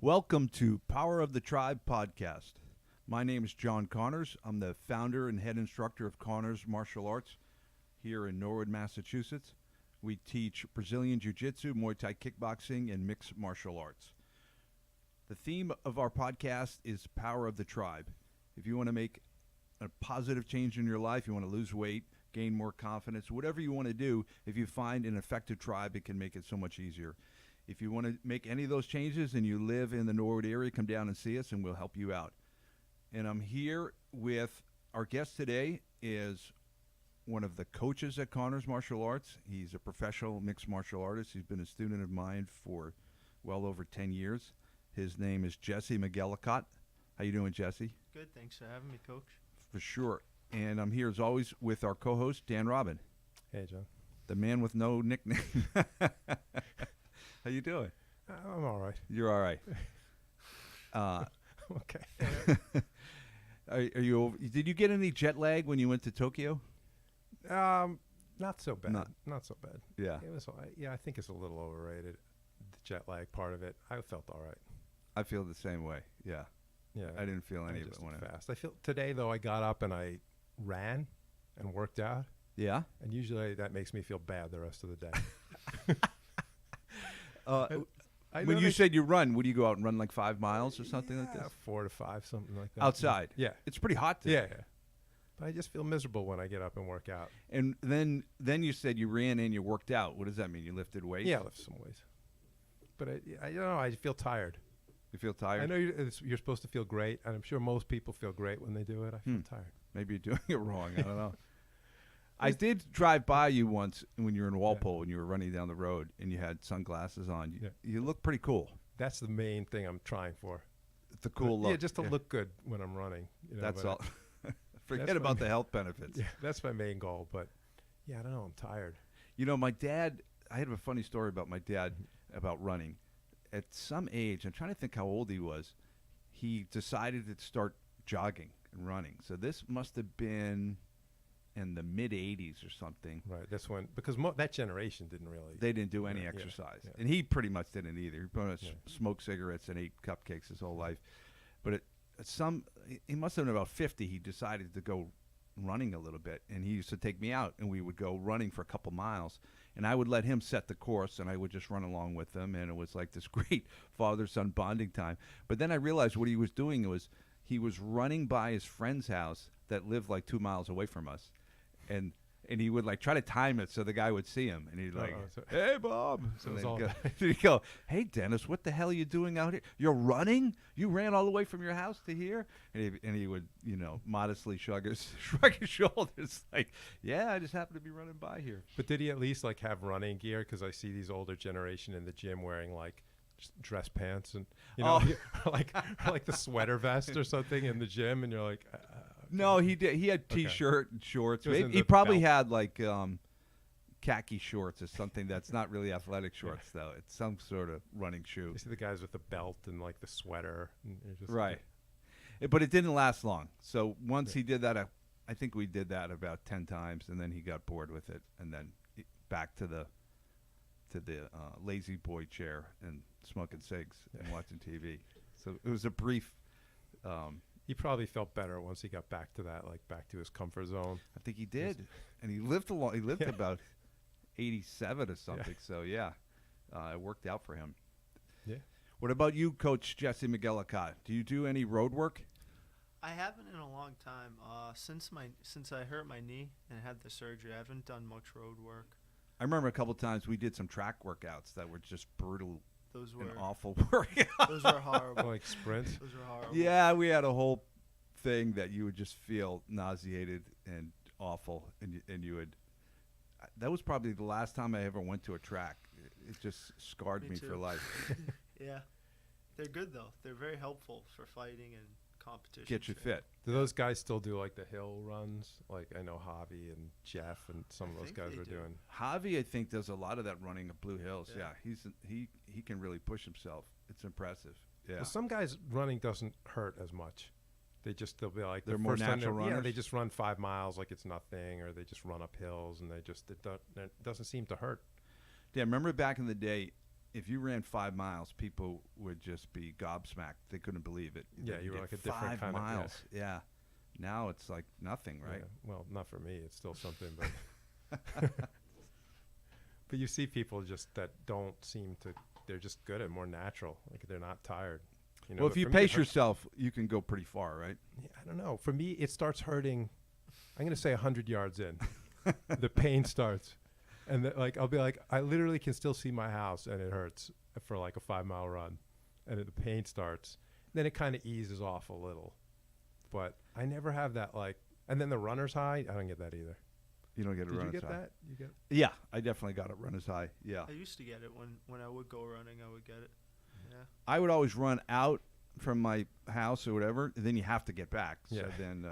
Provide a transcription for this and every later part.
Welcome to Power of the Tribe podcast. My name is John Connors. I'm the founder and head instructor of Connors Martial Arts here in Norwood, Massachusetts. We teach Brazilian Jiu-Jitsu, Muay Thai kickboxing, and mixed martial arts. The theme of our podcast is Power of the Tribe. If you want to make a positive change in your life, you want to lose weight, gain more confidence, whatever you want to do, if you find an effective tribe, it can make it so much easier. If you want to make any of those changes and you live in the Norwood area, come down and see us and we'll help you out. And I'm here with our guest today is one of the coaches at Connors Martial Arts. He's a professional mixed martial artist. He's been a student of mine for well over 10 years. His name is Jesse McElligott. How you doing, Jesse? Good, thanks for having me, Coach. For sure. And I'm here as always with our co-host, Dan Robin. Hey, John. The man with no nickname. How you doing? I'm all right. You're all right. Okay. Are you? Did you get any jet lag when you went to Tokyo? Not so bad. Not so bad. Yeah. It was. Yeah, I think it's a little overrated. The jet lag part of it. I felt all right. I feel the same way. Yeah. Yeah. I didn't feel any of it when fast. I feel today though. I got up and I ran and worked out. Yeah. And usually that makes me feel bad the rest of the day. When you said you run, would you go out and run like 5 miles or something like this? 4 to 5, something like that. Outside? Yeah. It's pretty hot today. Yeah. But I just feel miserable when I get up and work out. And then you said you ran and you worked out. What does that mean? You lifted weights? Yeah, I lift some weights. But I don't know. I feel tired. You feel tired? I know you're supposed to feel great, and I'm sure most people feel great when they do it. I feel tired. Maybe you're doing it wrong. I don't know. I did drive by you once when you were in Walpole and you were running down the road and you had sunglasses on. You look pretty cool. That's the main thing I'm trying for. It's a cool look. Yeah, just to look good when I'm running. You know, that's all. Forget about the health benefits. Yeah, that's my main goal. But, yeah, I don't know. I'm tired. You know, my dad, I had a funny story about my dad about running. At some age, I'm trying to think how old he was, he decided to start jogging and running. So this must have been in the mid-'80s or something. Right. That's when, because that generation didn't really. They didn't do any exercise. Yeah. And he pretty much didn't either. He pretty much smoked cigarettes and ate cupcakes his whole life. But he must have been about 50, he decided to go running a little bit. And he used to take me out, and we would go running for a couple miles. And I would let him set the course, and I would just run along with him. And it was like this great father-son bonding time. But then I realized what he was doing was he was running by his friend's house that lived like 2 miles away from us. And he would like try to time it so the guy would see him, and he'd like, "Hey, Bob." So he'd go, "Hey, Dennis, what the hell are you doing out here? You're running? You ran all the way from your house to here?" And he would, modestly shrug his shoulders, like, "Yeah, I just happened to be running by here." But did he at least like have running gear? Because I see these older generation in the gym wearing like dress pants and like the sweater vest or something in the gym, and you're like. No, he did. He had T-shirt and shorts. He probably had like khaki shorts or something that's not really athletic shorts, though. It's some sort of running shoe. You see the guys with the belt and like the sweater. And just right. But it didn't last long. So once he did that, I think we did that about 10 times, and then he got bored with it, and then back to the lazy boy chair and smoking cigs and watching TV. So it was a brief. He probably felt better once he got back to that, like back to his comfort zone. I think he did, and he lived He lived about 87 or something. So it worked out for him. Yeah. What about you, Coach Jesse McElligott? Do you do any road work? I haven't in a long time. Since I hurt my knee and had the surgery, I haven't done much road work. I remember a couple times we did some track workouts that were just brutal. Those were an awful workout. Those were horrible. Like sprints? Those were horrible. Yeah, we had a whole thing that you would just feel nauseated and awful, and you would. That was probably the last time I ever went to a track. It just scarred me for life. Yeah, they're good though. They're very helpful for fighting and competition. Get you fit. Do those guys still do like the hill runs? Like I know Javi and Jeff and some of those guys were doing. Javi, I think, does a lot of that running at Blue Hills. Yeah, he can really push himself. It's impressive. Yeah. Well, some guys running doesn't hurt as much. They'll be like they're more natural runners. Yeah, they just run 5 miles like it's nothing, or they just run up hills and it doesn't seem to hurt. Yeah, remember back in the day, if you ran 5 miles, people would just be gobsmacked. They couldn't believe it. Yeah, that you were did like a different 5 kind of- miles. Yeah. Now it's like nothing, right? Yeah. Well, not for me. It's still something, but but you see people just that don't seem to. They're just good at more natural. Like they're not tired. You know, Well, but if you for me, it pace hurts. yourself, you can go pretty far, right? Yeah, I don't know. For me, it starts hurting. I'm gonna say 100 yards in, the pain starts, and like I'll be like, I literally can still see my house, and it hurts for like a 5-mile run, and the pain starts. Then it kind of eases off a little, but I never have that like. And then the runner's high, I don't get that either. You don't get a Did you runner's get high. that? You get? Yeah, I definitely got a runner's high. Yeah. I used to get it when I would go running. I would get it. Yeah. I would always run out from my house or whatever, and then you have to get back. Yeah. So then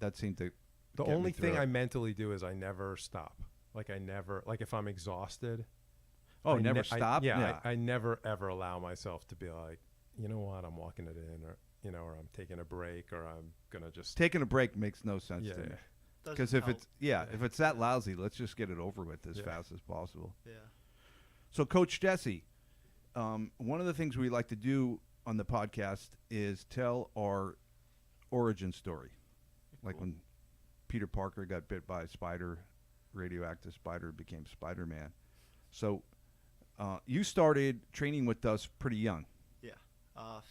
that seemed to The get me only thing through I it. mentally do is I never stop. Like I never, like if I'm exhausted. Oh, I never ne- I- stop? yeah, Yeah. I never ever allow myself to be like, you know what, I'm walking it in, or you know, or I'm taking a break, or I'm gonna just Taking a break makes no sense yeah, to me. Doesn't Because if help. it's if it's that lousy, let's just get it over with as Yeah. fast as possible. Yeah. So, Coach Jesse, one of the things we like to do on the podcast is tell our origin story, like Cool. when Peter Parker got bit by a spider, radioactive spider, became Spider-Man. So, you started training with us pretty young,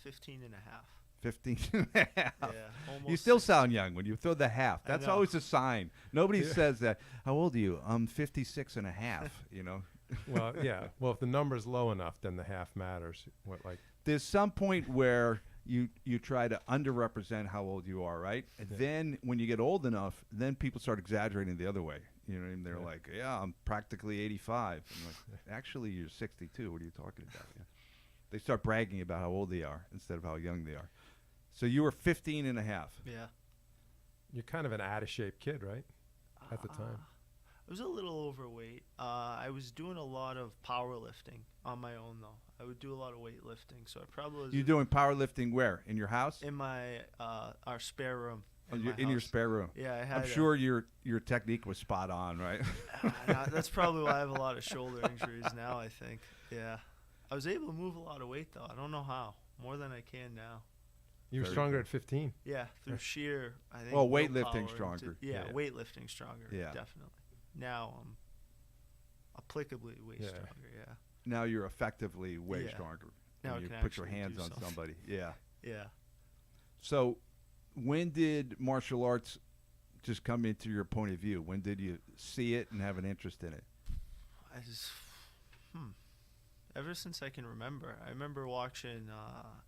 15 and a half. 15 and a half. Yeah. Almost You still 16. sound young when you throw the half. I That's know. always a sign. Nobody Yeah. says that. How old are you? I'm 56 and a half, you know. well, yeah. Well, if the number's low enough, then the half matters. What like There's some point where you try to underrepresent how old you are, right? And Yeah. then when you get old enough, then people start exaggerating the other way. You know, and they're Yeah. like, "Yeah, I'm practically 85." I'm like, "Actually, you're 62. What are you talking about?" Yeah. They start bragging about how old they are instead of how young they are. So you were 15 and a half. Yeah. you're kind of an out of shape kid, right? At the time. I was a little overweight. I was doing a lot of powerlifting on my own, though. I would do a lot of weightlifting, so I probably was You're doing powerlifting where? In your house? in my our spare room. In my your house. spare room. Yeah, I had. I'm sure your technique was spot on, right? That's probably why I have a lot of shoulder injuries now. I think. Yeah, I was able to move a lot of weight though. I don't know how. More than I can now. You were Very stronger good. at 15. Yeah, through sheer. I think. Well, willpower weightlifting and stronger. Yeah, Yeah. weightlifting stronger. Yeah. Definitely. Now I'm applicably way Yeah. stronger. Yeah. Now you're effectively way Yeah. stronger. Now when I you can put your actually hands do on something. somebody. Yeah. Yeah. So, when did martial arts just come into your point of view? When did you see it and have an interest in it? I just, ever since I can remember. I remember watching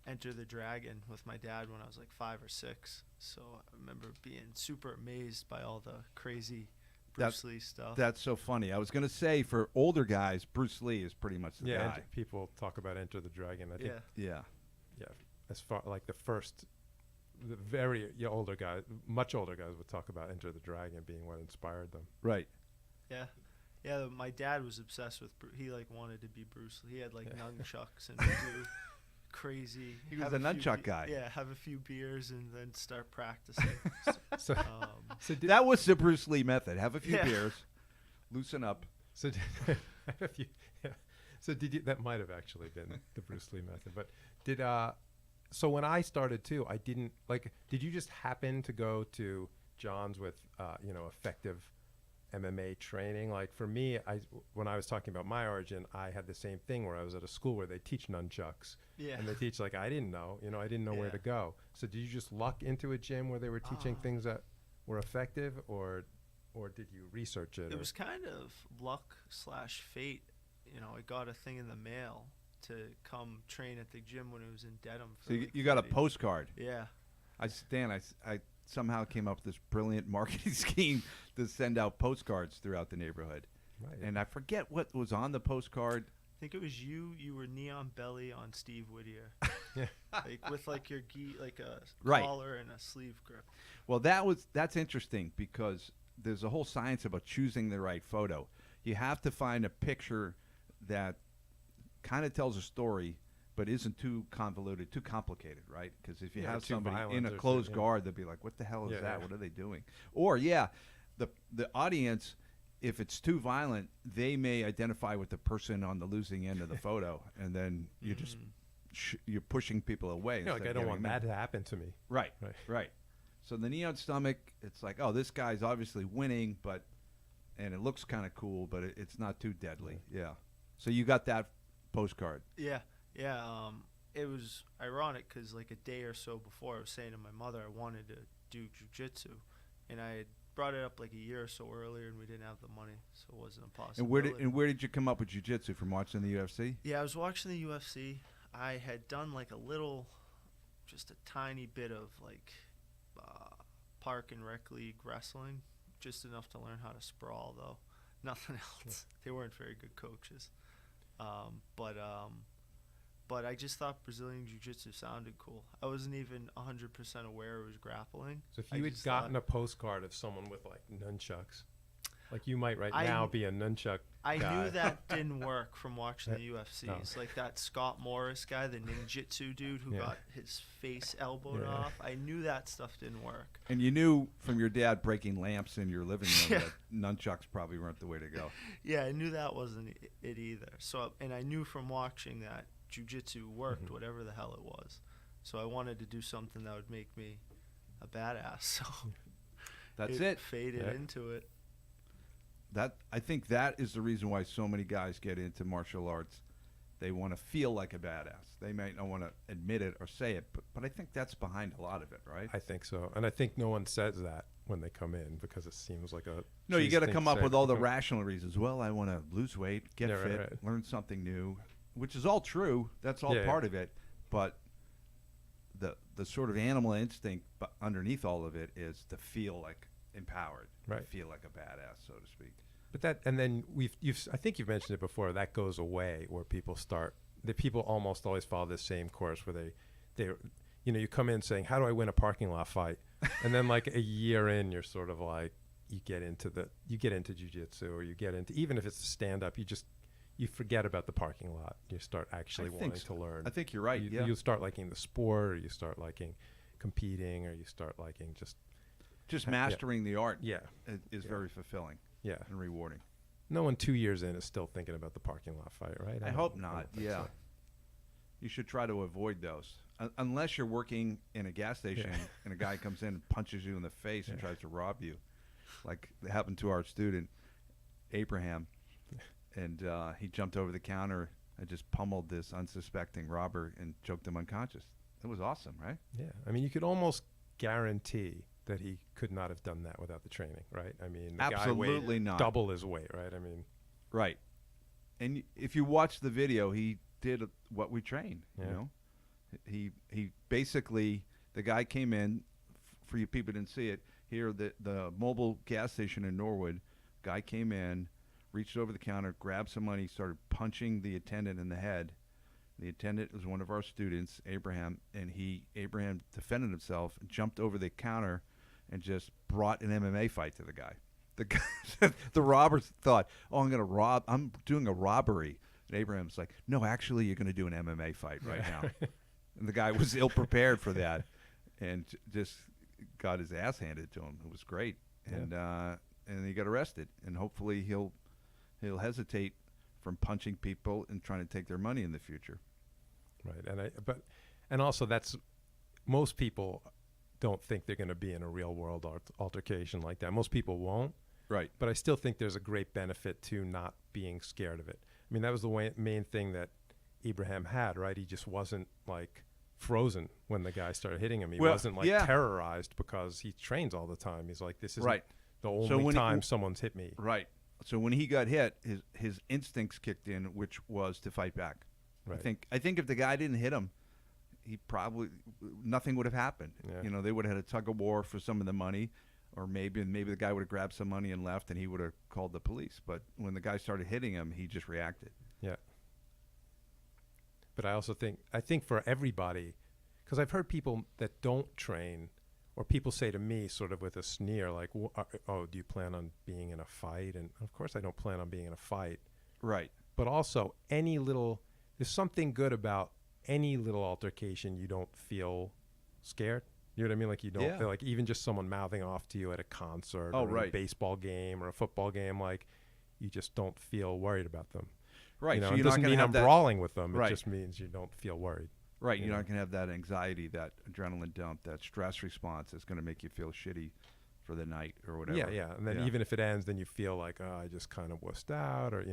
Enter the Dragon with my dad when I was like 5 or 6. So I remember being super amazed by all the crazy Bruce Lee stuff. That's so funny. I was going to say for older guys, Bruce Lee is pretty much the Yeah, guy. people talk about Enter the Dragon. I think yeah. Yeah. as far like the older guys, much older guys would talk about Enter the Dragon being what inspired them. Right. Yeah. Yeah, my dad was obsessed with he like wanted to be Bruce Lee. He had like Yeah. nunchucks and would do crazy. He was have a few nunchuck guy. Yeah, have a few beers and then start practicing. So, so did, That was the Bruce Lee method. Have a few Yeah. beers, loosen up. So did, if you, yeah. So did you? That might have actually been the Bruce Lee method. But did so when I started too, I didn't like. Did you just happen to go to John's with effective MMA training? Like for me, when I was talking about my origin, I had the same thing where I was at a school where they teach nunchucks. Yeah. And they teach like I didn't know, I didn't know where Yeah. to go. So did you just luck into a gym where they were teaching things that were effective, or did you research it? It was kind of luck / fate. I got a thing in the mail to come train at the gym when it was in Dedham. For So you, like you got a 30 postcard. Yeah. I somehow came up with this brilliant marketing scheme to send out postcards throughout the neighborhood. right. And I forget what was on the postcard. I think it was you. You were neon belly on Steve Whittier. Yeah. Like with like your like a Right. collar and a sleeve grip. Well, that's interesting because there's a whole science about choosing the right photo. You have to find a picture that kind of tells a story but isn't too convoluted, too complicated, right? Because if you Yeah, have too somebody violent in a or closed something, yeah. guard, they'll be like, what the hell is Yeah, that? yeah. What are they doing? Or, the audience if it's too violent, they may identify with the person on the losing end of the photo, and then you're just you're pushing people away. You know, like, instead I of don't want getting that them. to happen to me. Right, Right. right. So the knee on stomach, it's like, oh, this guy's obviously winning, and it looks kind of cool, but it's not too deadly. Yeah. So you got that postcard. Yeah. It was ironic because like a day or so before, I was saying to my mother I wanted to do jiu-jitsu, and I had brought it up like a year or so earlier, and we didn't have the money, so it wasn't a possibility. And where did you come up with jiu-jitsu, from watching the UFC? Yeah, I was watching the UFC. I had done like just a tiny bit of like park and rec league wrestling, just enough to learn how to sprawl though. Nothing else. They weren't very good coaches. But I just thought Brazilian Jiu-Jitsu sounded cool. I wasn't even 100% aware it was grappling. So if you had gotten a postcard of someone with like nunchucks, like you might right I now be a nunchuck I guy. knew that didn't work from watching the UFCs. Oh. Like that Scott Morris guy, the ninjutsu dude who got his face elbowed off. I knew that stuff didn't work. And you knew from your dad breaking lamps in your living room that nunchucks probably weren't the way to go. Yeah, I knew that wasn't it either. So, and I knew from watching that jiu-jitsu worked, whatever the hell it was. So I wanted to do something that would make me a badass. So That's it. Faded into it. I think that is the reason why so many guys get into martial arts. They want to feel like a badass. They might not want to admit it or say it, but I think that's behind a lot of it, right? I think so, and I think no one says that when they come in because it seems like a No, you cheese got to thing come to up say. with all the rational reasons. Well, I want to lose weight, get Yeah, fit, right. learn something new, which is all true. That's all part of it. But the sort of animal instinct underneath all of it is to feel like empowered, Right. to feel like a badass, so to speak. But that, and then I think you've mentioned it before. That goes away where people start. The people almost always follow the same course where they, you come in saying, "How do I win a parking lot fight?" And then like a year in, you're sort of like, you get into jiu-jitsu, or you get into, even if it's a stand-up, you forget about the parking lot. You start actually wanting to learn. I think you're right. You start liking the sport, or you start liking competing, or you start liking just mastering the art. Yeah, is very fulfilling. Yeah, and rewarding. No one 2 years in is still thinking about the parking lot fight, right? I hope not. Yeah, you should try to avoid those unless you're working in a gas station and a guy comes in and punches you in the face and tries to rob you, like it happened to our student Abraham, and he jumped over the counter and just pummeled this unsuspecting robber and choked him unconscious. It was awesome, right? Yeah, I mean, you could almost guarantee that he could not have done that without the training, right? I mean, the absolutely guy weighed not double his weight, right? I mean, right. And if you watch the video, he did what we trained. Yeah. You know, he basically, the guy came in. For you people who didn't see it here, the mobile gas station in Norwood, guy came in, reached over the counter, grabbed some money, started punching the attendant in the head. The attendant was one of our students, Abraham, and Abraham defended himself, jumped over the counter, and just brought an MMA fight to the guy. The guy, the robbers thought, "Oh, I'm doing a robbery." And Abraham's like, "No, actually, you're going to do an MMA fight right now." And the guy was ill prepared for that, and just got his ass handed to him. It was great, and he got arrested. And hopefully, he'll hesitate from punching people and trying to take their money in the future. Right, and also that's, most people don't think they're going to be in a real world altercation like that. Most people won't. Right. But I still think there's a great benefit to not being scared of it. I mean, that was the main thing that Abraham had, right? He just wasn't like frozen when the guy started hitting him. He wasn't like terrorized because he trains all the time. He's like, this isn't the only time someone's hit me. Right. So when he got hit, his instincts kicked in, which was to fight back. Right. I think if the guy didn't hit him, he probably, nothing would have happened. Yeah. You know, they would have had a tug of war for some of the money, or maybe the guy would have grabbed some money and left, and he would have called the police. But when the guy started hitting him, he just reacted. Yeah. But I also think for everybody, because I've heard people that don't train, or people say to me sort of with a sneer, like, "Oh, do you plan on being in a fight?" And of course I don't plan on being in a fight. Right. But also there's something good about any little altercation. You don't feel scared. You know what I mean? Like you don't Yeah. feel like even just someone mouthing off to you at a concert Oh, or a right. baseball game or a football game, like you just don't feel worried about them. Right. You know, So it you're not doesn't going to mean have I'm that. brawling with them. Right. It just means you don't feel worried. Right. you You're know. not going to have that anxiety, that adrenaline dump, that stress response that's going to make you feel shitty for the night or whatever. Yeah, yeah. And then Yeah. even if it ends, then you feel like, oh, I just kind of wussed out, or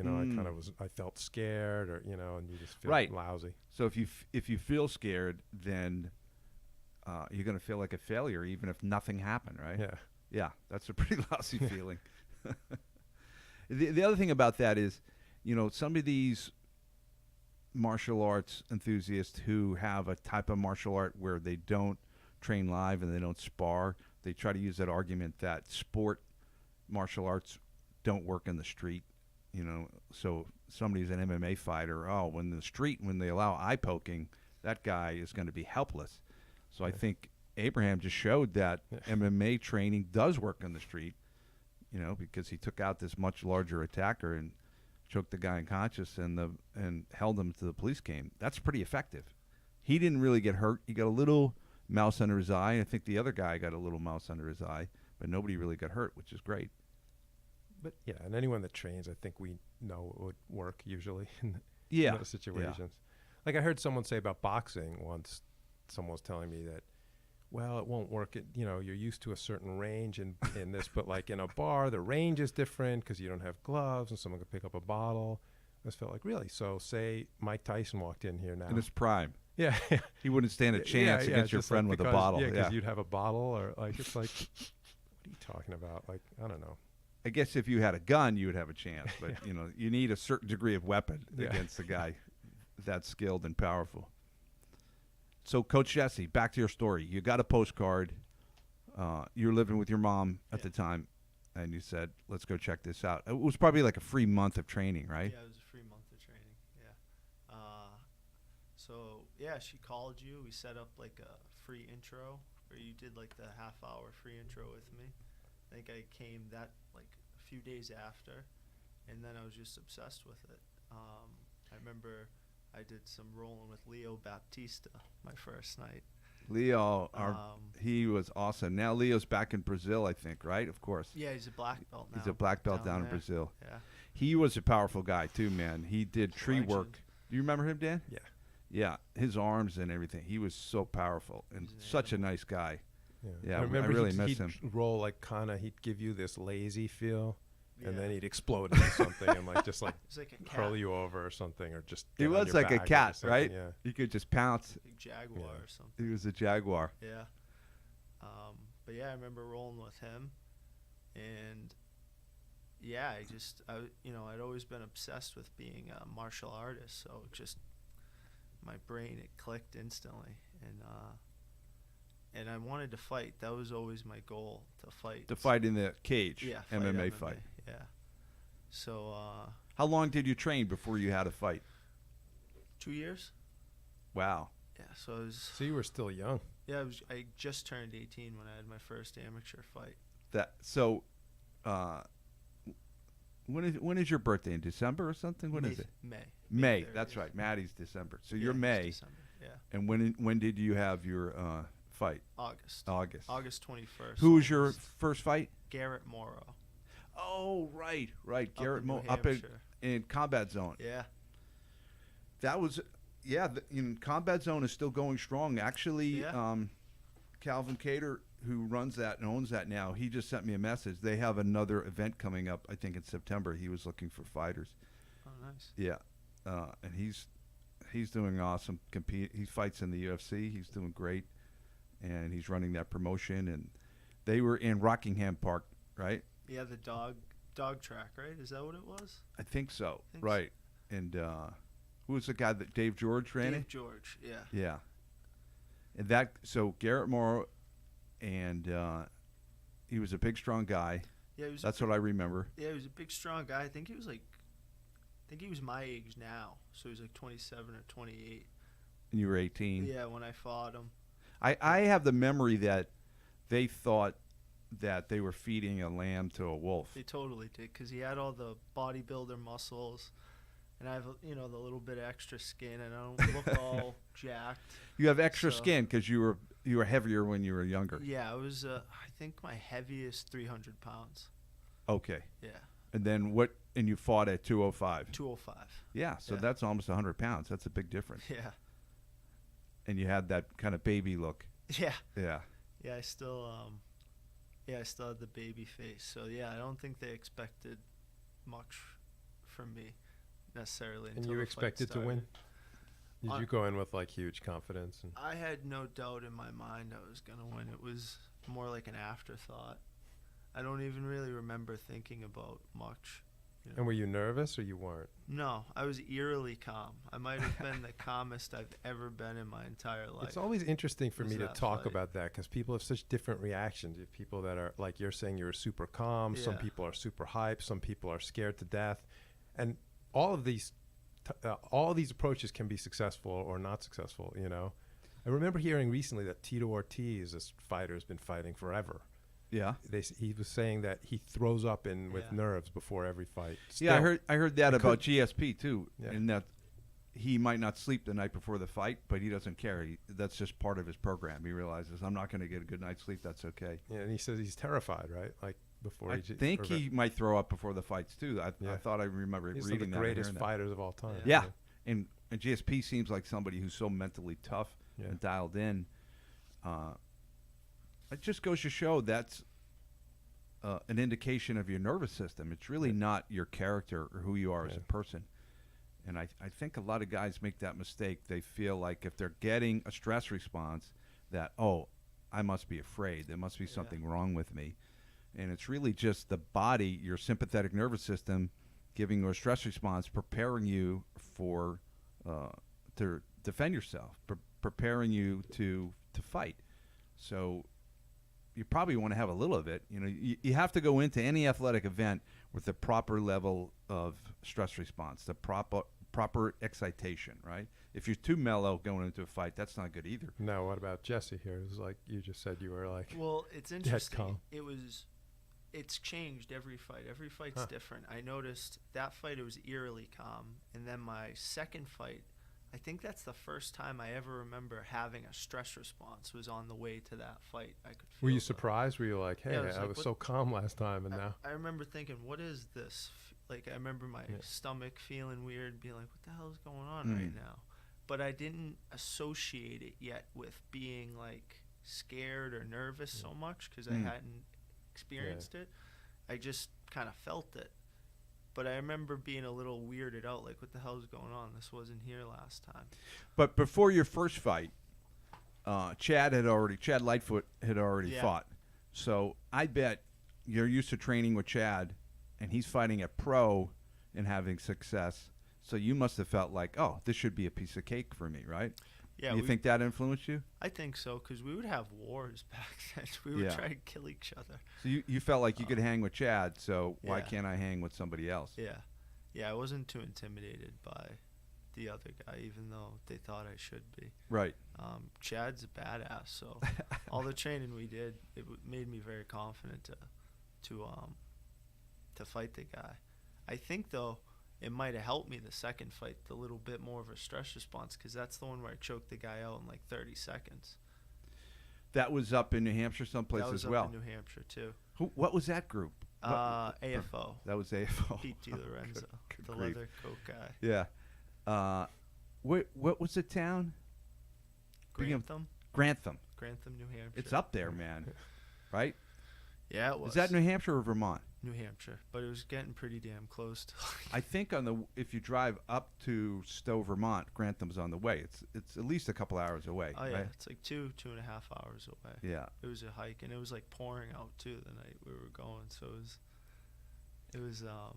I felt scared, or and you just feel Right. lousy. So if you feel scared, then you're going to feel like a failure, even if nothing happened, right? Yeah. Yeah, that's a pretty lousy feeling. The other thing about that is, some of these martial arts enthusiasts who have a type of martial art where they don't train live and they don't spar, they try to use that argument that sport martial arts don't work in the street. So somebody's an MMA fighter. Oh, when they allow eye poking, that guy is going to be helpless. So I think Abraham just showed that MMA training does work in the street, because he took out this much larger attacker and choked the guy unconscious and held him to the police came. That's pretty effective. He didn't really get hurt. He got a little mouse under his eye. I think the other guy got a little mouse under his eye, but nobody really got hurt, which is great. But yeah, and anyone that trains, I think we know it would work usually in Yeah. those situations. Like I heard someone say about boxing once. Someone was telling me that, well, it won't work. You're used to a certain range in this, but like in a bar, the range is different because you don't have gloves and someone could pick up a bottle. I just felt like, really? So say Mike Tyson walked in here now. In his prime. Yeah. He wouldn't stand a chance against your just friend like with a because- bottle. Yeah, because you'd have a bottle or like, it's like, what are you talking about? Like, I don't know. I guess if you had a gun, you would have a chance. But, you need a certain degree of weapon against a guy that's skilled and powerful. So, Coach Jesse, back to your story. You got a postcard. You were living with your mom at the time, and you said, let's go check this out. It was probably like a free month of training, right? Yeah, it was a free month of training. Yeah. She called you. We set up like a free intro where you did like the half-hour free intro with me. I think I came that like a few days after, and then I was just obsessed with it. I remember I did some rolling with Leo Baptista my first night. Leo, he was awesome. Now Leo's back in Brazil, I think, right? Of course. Yeah, he's a black belt now. He's a black belt down in there. Brazil. Yeah. He was a powerful guy, too, man. He did tree Legend. work. Do you remember him, Dan? Yeah. Yeah, his arms and everything. He was so powerful and He's an such a animal. nice guy. Yeah, I remember really he'd, miss he'd him. roll like he'd give you this lazy feel, and Yeah. then he'd explode into something and like just like It's like a cat, curl you over or something, or just He get on was your like a back or cat, something, right? Yeah. He could just pounce. big jaguar Yeah. or something. He was a jaguar. Yeah. But yeah, I remember rolling with him, and yeah, I'd always been obsessed with being a martial artist, so it just my brain, it clicked instantly, and I wanted to fight. That was always my goal, to fight. To fight in the cage, Yeah, MMA fight. Yeah. So How long did you train before you had a fight? 2 years. Wow. Yeah. So I was. So you were still young. Yeah, I just turned 18 when I had my first amateur fight. When is your birthday? In December or something? When is it? May. That's right. Maddie's December. So Yeah, you're it's May. December. Yeah. And when did you have your fight? August. August. 21st. Who was your almost. first fight? Garrett Morrow. Oh, right. Garrett in Mo New up in Hampshire. Combat Zone. Yeah. That was, Combat Zone is still going strong. Actually, Yeah. Calvin Cater, who runs that and owns that now, he just sent me a message. They have another event coming up, I think in September. He was looking for fighters. Oh, nice. Yeah. And he's doing awesome. He fights in the UFC. He's doing great. And he's running that promotion. And they were in Rockingham Park, right? Yeah, the dog track, right? Is that what it was? I think so. Think Right. And who was the guy that Dave George ran Dave it? George, yeah. Yeah. And so Garrett Morrow, and he was a big, strong guy. Yeah, he was. That's what I remember. Yeah, he was a big, strong guy. I think he was my age now, so he was like 27 or 28. And you were 18. Yeah, when I fought him. I have the memory that they thought that they were feeding a lamb to a wolf. They totally did, because he had all the bodybuilder muscles, and I have the little bit of extra skin, and I don't look all jacked. You have extra So- skin because you were heavier when you were younger. Yeah, I was. I think my heaviest 300 pounds. Okay. Yeah, And then what? And you fought at 205. 205. Yeah. So Yeah. that's almost 100 pounds. That's a big difference. Yeah, And you had that kind of baby look. yeah, Yeah. yeah. I still had the baby face. So yeah, I don't think they expected much from me necessarily. And until you the fight expected to win? started. Did you go in with like huge confidence? And I had no doubt in my mind I was gonna win. It was more like an afterthought. I don't even really remember thinking about much. You know? And were you nervous or you weren't? No, I was eerily calm. I might have been the calmest I've ever been in my entire life. It's always interesting for Was me to that talk fight. about that because people have such different reactions. You have people that are like you're saying you're super calm. Some Yeah. people are super hype. Some people are scared to death, and all of these approaches can be successful or not successful. You know, I remember hearing recently that Tito Ortiz, this fighter, has been fighting forever. Yeah. He was saying that he throws up with Yeah. nerves before every fight. Yeah, Still. I heard that It about could- GSP too, Yeah. and that he might not sleep the night before the fight, but he doesn't care. That's just part of his program. He realizes I'm not going to get a good night's sleep. That's okay. Yeah, and he says he's terrified, right? Like before. I think he might throw up before the fights too. I Yeah. thought I remember He's one of the reading that. and greatest hearing that. fighters of all time. Yeah, and GSP seems like somebody who's so mentally tough Yeah. and dialed in. It just goes to show that's an indication of your nervous system. It's really not your character or who you are as Yeah. a person. And I think a lot of guys make that mistake. They feel like if they're getting a stress response that, oh, I must be afraid. There must be Yeah. something wrong with me. And it's really just the body, your sympathetic nervous system, giving you a stress response, preparing you for to defend yourself, preparing you to fight. So you probably want to have a little of it. You know, you have to go into any athletic event with the proper level of stress response, the proper excitation, right? If you're too mellow going into a fight, that's not good either. Now, what about Jesse here? It was like you just said you were like, Well, it's calm. interesting. It's changed every fight. Every fight's Huh. different. I noticed that fight it was eerily calm, and then my second fight, I think that's the first time I ever remember having a stress response was on the way to that fight. I could feel were you the- surprised? Were you like, hey, Yeah, I was I like, was what- so calm last time and now? I remember thinking, what is this? Like, I remember my Yeah. stomach feeling weird, being like, what the hell is going on Mm. right now? But I didn't associate it yet with being, like, scared or nervous so much because I Mm. hadn't experienced it. I just kind of felt it. But I remember being a little weirded out, like, what the hell is going on? This wasn't here last time. But before your first fight, Chad Lightfoot had already Yeah. fought. So I bet you're used to training with Chad, and he's fighting a pro and having success. So you must have felt like, oh, this should be a piece of cake for me, right? Yeah, You think that influenced you? I think so, because we would have wars back then. We would Yeah. try to kill each other. So you felt like you could hang with Chad, so why Yeah. can't I hang with somebody else? Yeah. Yeah, I wasn't too intimidated by the other guy, even though they thought I should be. Right. Chad's a badass, so all the training we did, made me very confident to fight the guy. I think, though, it might have helped me the second fight, the little bit more of a stress response, because that's the one where I choked the guy out in like 30 seconds. That was up in New Hampshire someplace That was as well. up in New Hampshire, too. What was that group? AFO. That was AFO. Pete DiLorenzo, Good the grief. leather coat guy. Yeah. What was the town? Bring him- Grantham, Grantham. New Hampshire. It's up there, man. Right? Yeah, it was. Is that New Hampshire or Vermont? New Hampshire, but it was getting pretty damn close to. I think if you drive up to Stowe, Vermont, Grantham's on the way. It's at least a couple hours away. Oh yeah, right? it's like 2.5 hours away. Yeah. It was a hike, and it was like pouring out too the night we were going, so it was a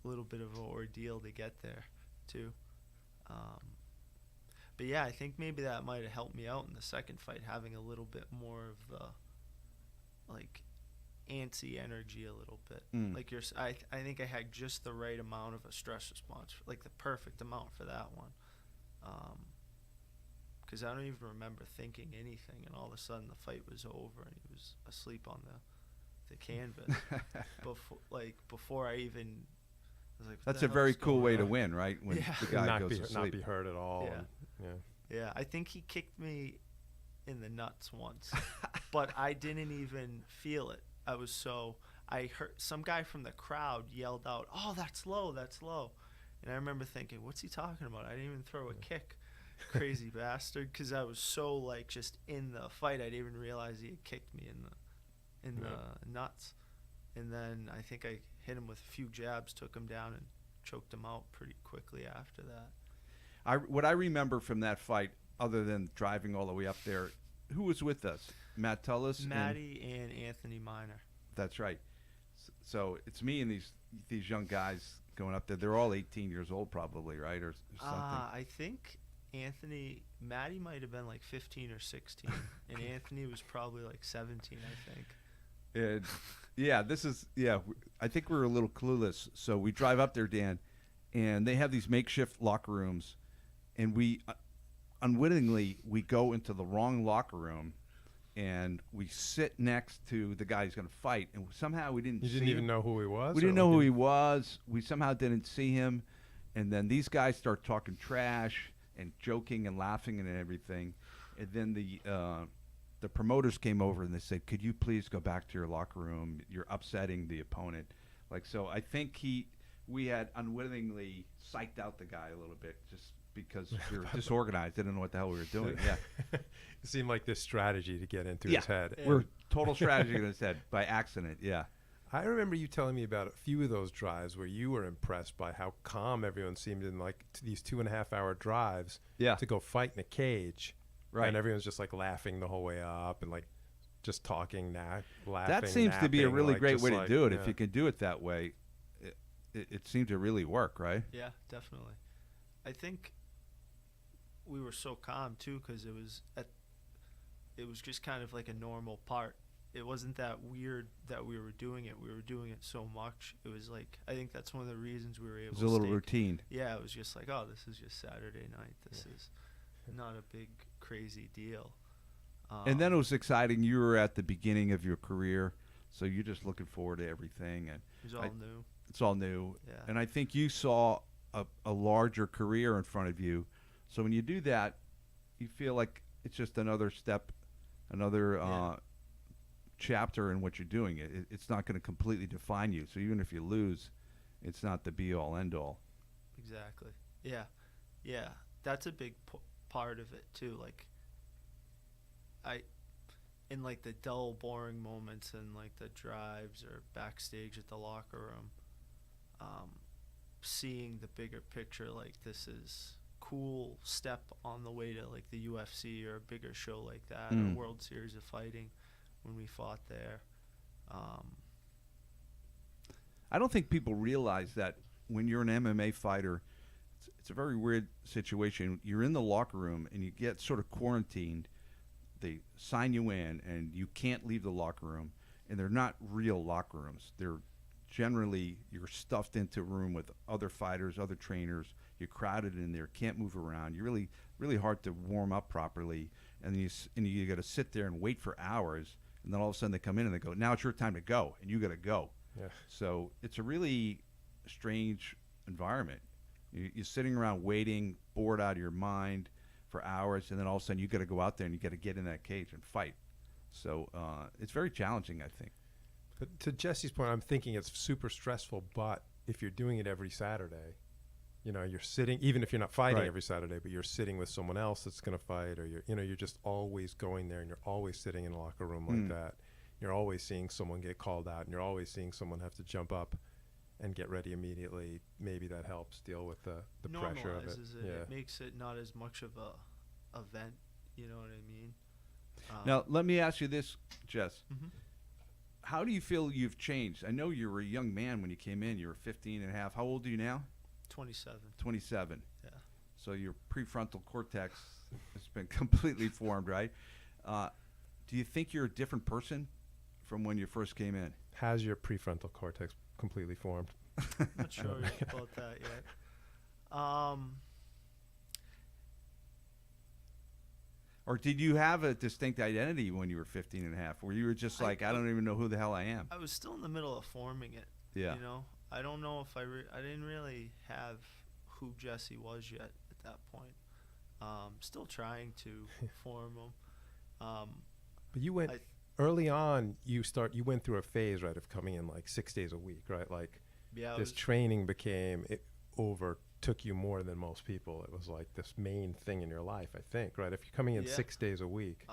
little bit of an ordeal to get there too. But yeah, I think maybe that might have helped me out in the second fight, having a little bit more of the like antsy energy a little bit. Mm. Like I think I had just the right amount of a stress response, like the perfect amount for that one. Because I don't even remember thinking anything, and all of a sudden the fight was over, and he was asleep on the canvas. before I even was like, what That's the a very hell's cool going way to on? win, right? When Yeah. the guy not goes be to sleep. not be hurt at all. Yeah. And, yeah. Yeah, I think he kicked me in the nuts once, but I didn't even feel it. I heard some guy from the crowd yelled out, "Oh, that's low, that's low." And I remember thinking, what's he talking about? I didn't even throw a kick. Crazy bastard, because I was so like just in the fight, I didn't even realize he had kicked me in the nuts. And then I think I hit him with a few jabs, took him down, and choked him out pretty quickly after that. What I remember from that fight, other than driving all the way up there, who was with us? Matt Tullis, Matty and Anthony Minor. That's right. So it's me and these young guys going up there. They're all 18 years old, probably, right, or something. I think Matty might have been like 15 or 16, and Anthony was probably like 17, I think. And I think we were a little clueless. So we drive up there, Dan, and they have these makeshift locker rooms, and we unwittingly we go into the wrong locker room, and we sit next to the guy who's going to fight, and somehow we didn't. You didn't even know who he was. We didn't know who he was. We somehow didn't see him, and then these guys start talking trash and joking and laughing and everything, and then the promoters came over and they said, "Could you please go back to your locker room? You're upsetting the opponent." Like, so I think we had unwittingly psyched out the guy a little bit just because we were disorganized, didn't know what the hell we were doing. Yeah, it seemed like this strategy to get into his head. We're total strategy in his head by accident. Yeah. I remember you telling me about a few of those drives where you were impressed by how calm everyone seemed in like these 2.5-hour drives to go fight in a cage. Right. And everyone's just like laughing the whole way up and like just talking, laughing. That seems to be a really like, great way to do it. Yeah. If you can do it that way, it seemed to really work, right? Yeah, definitely. I think we were so calm too because it was just kind of like a normal part. It wasn't that weird that we were doing it. We were doing it so much. It was like, I think that's one of the reasons we were able to It was a little routine. Yeah, it was just like, oh, this is just Saturday night. This is not a big, crazy deal. And then it was exciting. You were at the beginning of your career, so you're just looking forward to everything. And it was all new. It's all new. Yeah. And I think you saw a larger career in front of you. So when you do that, you feel like it's just another step, another chapter in what you're doing. It's not going to completely define you. So even if you lose, it's not the be-all, end-all. Exactly. Yeah. Yeah. That's a big part of it, too. Like, in, like, the dull, boring moments and, like, the drives or backstage at the locker room, seeing the bigger picture, like, this is cool step on the way to, like, the UFC or a bigger show like that, or World Series of Fighting when we fought there. I don't think people realize that when you're an MMA fighter, it's a very weird situation. You're in the locker room and you get sort of quarantined. They sign you in and you can't leave the locker room. And they're not real locker rooms. They're generally, you're stuffed into a room with other fighters, other trainers. You're crowded in there, can't move around. You're really, really hard to warm up properly. And you got to sit there and wait for hours. And then all of a sudden they come in and they go, now it's your time to go. And you got to go. Yeah. So it's a really strange environment. You're sitting around waiting, bored out of your mind for hours, and then all of a sudden you got to go out there and you got to get in that cage and fight. So it's very challenging, I think. But to Jesse's point, I'm thinking it's super stressful. But if you're doing it every Saturday, you know, you're sitting, even if you're not fighting every Saturday, but you're sitting with someone else that's going to fight, or you're just always going there, and you're always sitting in a locker room like that. You're always seeing someone get called out, and you're always seeing someone have to jump up and get ready immediately. Maybe that helps deal with the pressure of it. It makes it not as much of a event. You know what I mean? Now, let me ask you this, Jess. How do you feel you've changed? I know you were a young man when you came in. You were 15 and a half. How old are you now? 27. 27. Yeah. So your prefrontal cortex has been completely formed, right? Do you think you're a different person from when you first came in? Has your prefrontal cortex completely formed? Not sure about that yet. Or did you have a distinct identity when you were 15 and a half, where you were just like, I don't even know who the hell I am? I was still in the middle of forming it. Yeah. You know, I don't know if I didn't really have who Jesse was yet at that point. Still trying to form them. But you went early on. You went through a phase, right, of coming in like 6 days a week, right? Like this training overtook you more than most people. It was like this main thing in your life, I think, right? If you're coming in 6 days a week,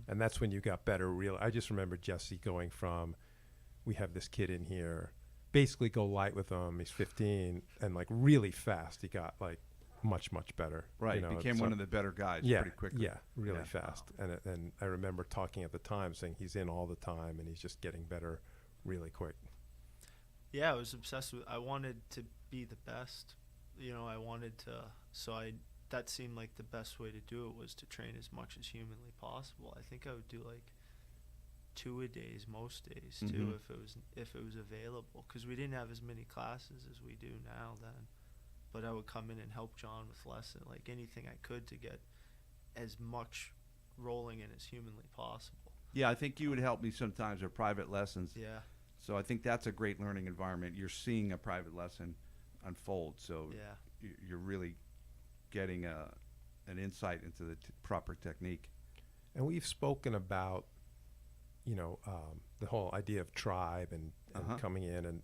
and that's when you got better. I just remember Jesse going from, we have this kid in here, basically go light with him. He's 15, and like really fast. He got like much better. Right, became one of the better guys pretty quickly. Yeah, really fast. And I remember talking at the time saying he's in all the time and he's just getting better really quick. Yeah, I was obsessed with. I wanted to be the best. I wanted to. That seemed like the best way to do it was to train as much as humanly possible. I think I would do like 2 a days most days too, if it was available, because we didn't have as many classes as we do now then. But I would come in and help John with lesson, like anything I could to get as much rolling in as humanly possible. Yeah, I think you would help me sometimes with private lessons. Yeah. So I think that's a great learning environment. You're seeing a private lesson unfold, so you're really getting an insight into the proper technique. And we've spoken about, the whole idea of tribe and coming in, and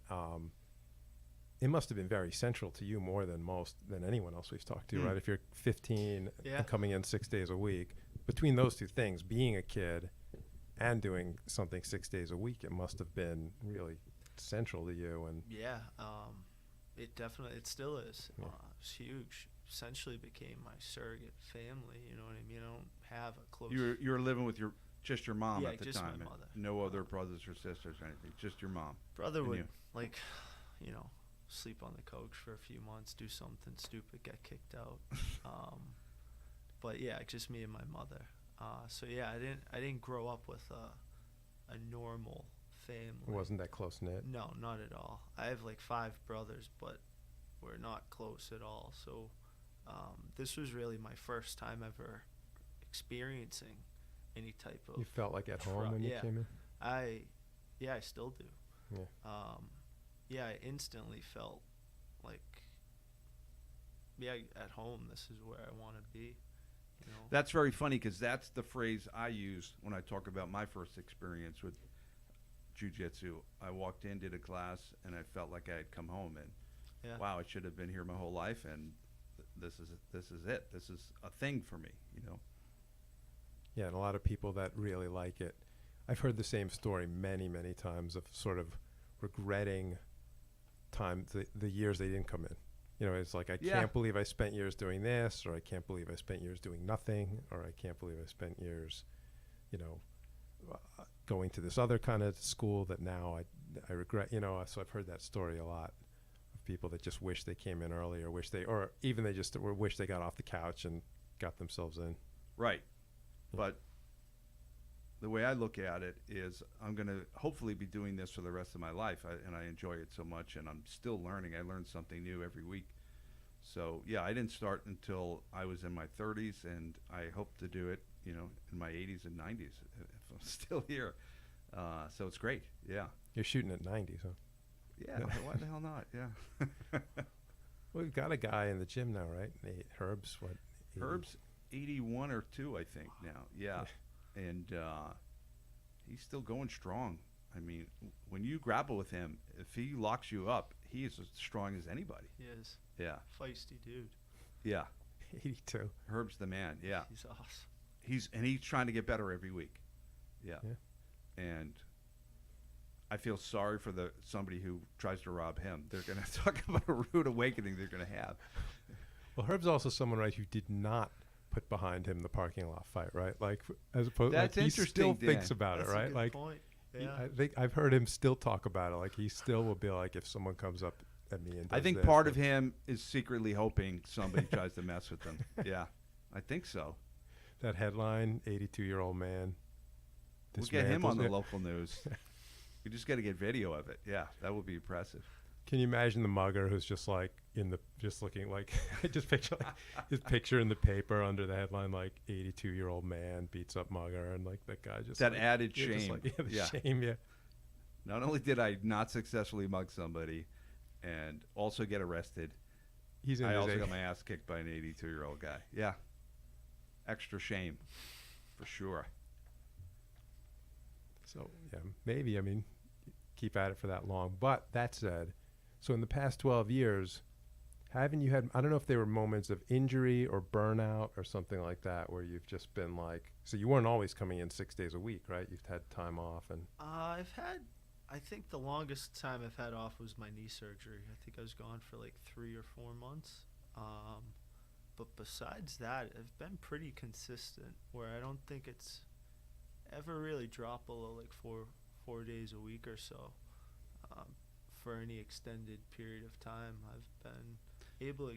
it must have been very central to you more than anyone else we've talked to, right? If you're 15 and coming in 6 days a week, between those two things, being a kid and doing something 6 days a week, it must have been really central to you. And it still is. It's huge. Essentially became my surrogate family. You know what I mean? I don't have a close. You were living with just your mom at the just time. My mother. No other brothers or sisters or anything. Just your mom. Brother would sleep on the couch for a few months, do something stupid, get kicked out. But yeah, just me and my mother. I didn't grow up with a normal family. It wasn't that close knit? No, not at all. I have like 5 brothers, but we're not close at all. So this was really my first time ever experiencing any type of. You felt like at home when you came in? I still do. Yeah. I instantly felt like, at home, this is where I want to be. That's very funny, because that's the phrase I use when I talk about my first experience with jiu-jitsu. I walked in, did a class, and I felt like I had come home, and wow, I should have been here my whole life, and this is it. This is a thing for me, Yeah, and a lot of people that really like it. I've heard the same story many times of sort of regretting the years they didn't come in. It's like, I can't believe I spent years doing this, or I can't believe I spent years doing nothing, or I can't believe I spent years, going to this other kind of school that now I regret, so I've heard that story a lot of people that just wish they came in earlier, or even they just wish they got off the couch and got themselves in. Right. But the way I look at it is, I'm going to hopefully be doing this for the rest of my life, and I enjoy it so much, and I'm still learning. I learn something new every week. So, I didn't start until I was in my 30s, and I hope to do it, in my 80s and 90s if I'm still here. So it's great, You're shooting at 90s, huh? Yeah, why the hell not, yeah. Well, we've got a guy in the gym now, right? Herb's, what? 80? Herb's 81 or 2, I think, now, yeah. And he's still going strong. I mean, when you grapple with him, if he locks you up, he is as strong as anybody. He is. Yeah. Feisty dude. Yeah. 82. Herb's the man, yeah. He's awesome. He's trying to get better every week. Yeah. And I feel sorry for somebody who tries to rob him. They're going to talk about a rude awakening they're going to have. Well, Herb's also someone, right, who did not put behind him the parking lot fight, right? Like, as opposed, that's like, he interesting, still Dan. thinks about That's it, right? A good Like, point. Yeah. I think I've heard him still talk about it. Like, he still will be like, if someone comes up at me and does I think this, part of him is secretly hoping somebody tries to mess with him. Yeah, I think so. That headline, 82-year-old man. We'll get him on the local news. You just got to get video of it. Yeah, that would be impressive. Can you imagine the mugger who's just like just looking like, I just picture like his picture in the paper under the headline, like 82-year-old man beats up mugger, and like that guy just that like, added yeah, shame. Like, shame, yeah. Not only did I not successfully mug somebody, and also get arrested, I also got my ass kicked by an 82-year-old guy. Yeah. extra shame, for sure. So yeah, maybe, I mean, keep at it for that long. But that said, so in the past 12 years, haven't you had, I don't know if there were moments of injury or burnout or something like that where you've just been like, so you weren't always coming in 6 days a week, right? You've had time off and. I think the longest time I've had off was my knee surgery. I think I was gone for like 3 or 4 months. But besides that, I've been pretty consistent where I don't think it's ever really dropped below like four days a week or so. For any extended period of time, I've been able to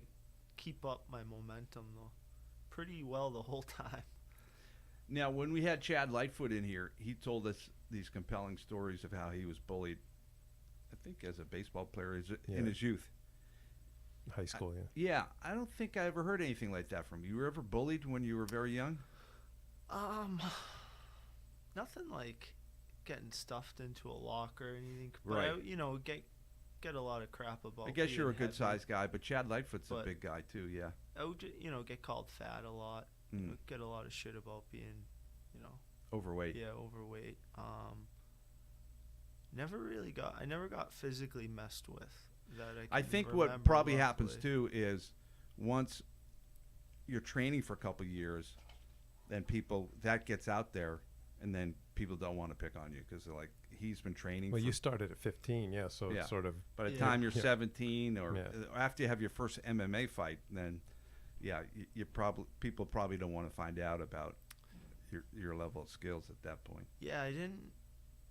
keep up my momentum though pretty well the whole time. Now, when we had Chad Lightfoot in here, he told us these compelling stories of how he was bullied, I think as a baseball player in his youth. High school, yeah. Yeah, I don't think I ever heard anything like that from you. You were ever bullied when you were very young? Nothing like getting stuffed into a locker or anything. But Right. I, get a lot of crap about. I guess being you're a good heavy. sized guy, but Chad Lightfoot's a But- big guy too, yeah. I would, get called fat a lot. Mm. Get a lot of shit about being, Overweight. yeah, overweight. I never got physically messed with. That I can think what remember, probably happens luckily. too is once you're training for a couple of years, then that gets out there, and then people don't want to pick on you because they're like, he's been training. Well, for you started at 15, yeah, so Yeah. it's sort of. By the Yeah. time you're Yeah. 17 or Yeah. after you have your first MMA fight, then people probably don't want to find out about your level of skills at that point. Yeah, I didn't.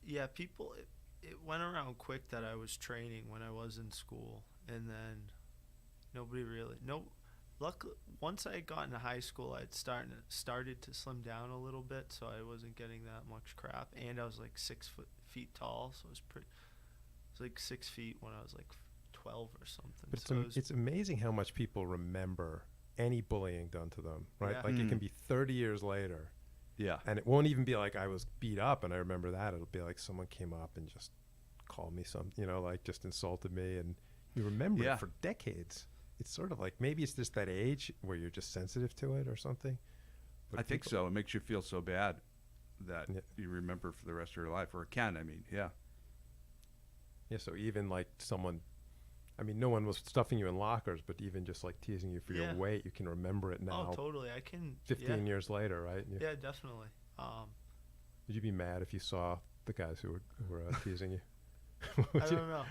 Yeah, people. It went around quick that I was training when I was in school, and then nobody really. Luckily, once I got into high school, I'd started to slim down a little bit, so I wasn't getting that much crap, and I was like 6 feet tall, so it was pretty. I was like 6 feet when I was like 12 or something. But So it's amazing how much people remember any bullying done to them, right? Yeah. Like it Mm. can be 30 years later, Yeah. and it won't even be like I was beat up and I remember that. It'll be like someone came up and just called me like just insulted me, and you remember Yeah. it for decades. It's sort of like maybe it's just that age where you're just sensitive to it or something. But I think people- so. It makes you feel so bad that Yeah. you remember for the rest of your life, or it can. I mean, yeah. Yeah, so even like someone, I mean, no one was stuffing you in lockers, but even just like teasing you for Yeah. your weight, you can remember it now. Oh, totally. I can. 15 years later, right? Yeah, definitely. Would you be mad if you saw the guys who were teasing you? I don't know.